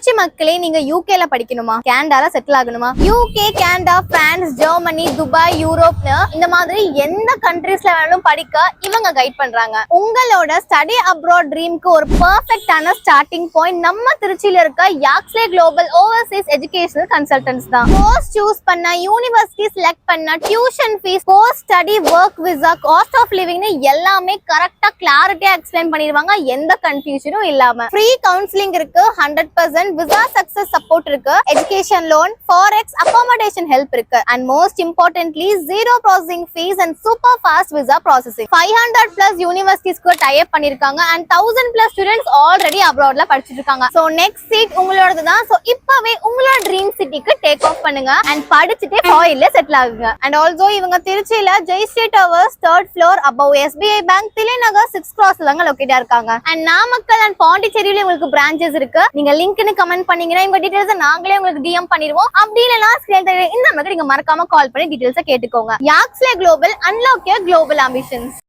திருச்சி மக்களே, நீங்க யூகேல படிக்கணுமா, கேனடால செட்டில் ஆகணுமா, UK, Canada, France, Germany, Dubai, யூரோப்னு இந்த மாதிரி எந்த கண்ட்ரீஸ்ல வேணாலும் படிக்க இவங்க கைட் பண்றாங்க. உங்களோட ஸ்டடி அப்ராட் ட்ரீம்க்கு ஒரு பெர்ஃபெக்ட்டான ஸ்டார்டிங் பாயிண்ட் நம்ம திருச்சியில இருக்க Yaxley global overseas educational consultants தான். கோர்ஸ் சூஸ் பண்ண, யூனிவர்சிட்டி செலக்ட் பண்ண, tuition fees, post study, work visa, cost of லிவிங்னு எல்லாமே கரெக்டா கிளாரிட்டியா எக்ஸ்பிளைன் பண்ணிடுவாங்க, எந்த கன்ஃபியூஷனும் இல்லாம. ஃப்ரீ கவுன்சிலிங் இருக்கு, 100% விசா சக்சஸ் சப்போர்ட் இருக்கு, education loan, forex, accommodation help இருக்கு, and most importantly zero processing fees and super fast visa processing. 500+ யூனிவர்சிட்டிஸ்க்கு டை அப் பண்ணிருக்காங்க அண்ட் 1000+ ஸ்டூடெண்ட்ஸ் ஆல்ரெடி அப்ராட்ல படிச்சிட்டு இருக்காங்க. சோ நெக்ஸ்ட் சீட் உங்களோடது தான். சோ இப்பவே உங்களோட ட்ரீம் சிட்டிக்கு டேக் ஆஃப் பண்ணுங்க அண்ட் படிச்சுட்டு ஃபாரின்ல செட்டில் ஆகுங்க. அண்ட் ஆல்சோ இவங்க திருச்சியில Jayashree towers 3rd floor above SBI bank, Thillainagar 6 crossல லொகேட்டா இருக்காங்க. அண்ட் நாமக்கல் அண்ட் பாண்டிச்சேரியில உங்களுக்கு பிரான்ச்சஸ் இருக்கு. நீங்க லிங்க்னு கமெண்ட் பண்ணீங்கன்னா உங்க டீடைல்ஸ் நாங்களே உங்களுக்கு டிஎம் பண்ணிடுவோம். அப்படி இல்லைன்னா இந்த நம்பருக்கு நீங்க மறக்காம கால் பண்ணி டீடைல்ஸ் கேட்டுக்கோங்க. Yaxley global, unlock your global ambitions.